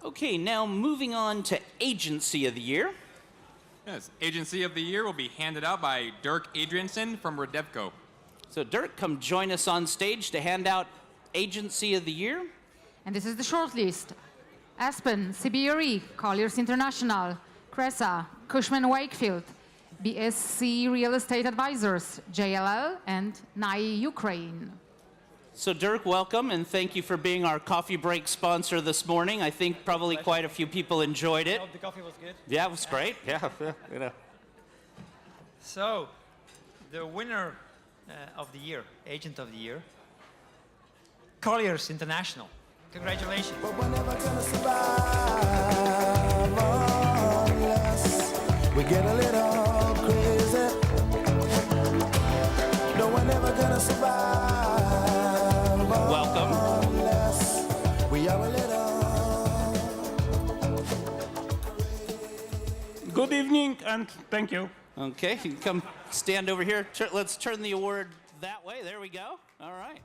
Okay, now moving on to Agency of the Year. Yes, Agency of the Year will be handed out by Dirk Adrianson from Redevco. So Dirk, come join us on stage to hand out Agency of the Year. And this is the short list. Aspen, CBRE, Colliers International, Cresa, Cushman Wakefield, BSC Real Estate Advisors, JLL, and NAI Ukraine. So Dirk, welcome, and thank you for being our coffee break sponsor this morning. I think probably quite a few people enjoyed it. I hope the coffee was good. Yeah, it was great. Yeah, you know. So, the winner of the year, Agent of the Year, Colliers International. Congratulations. But we're never gonna survive unless we get a little crazy. No, we're never gonna survive. Welcome. Unless we are a little. Good evening and thank you. Okay, you can come stand over here. Let's turn the award that way. There we go. All right.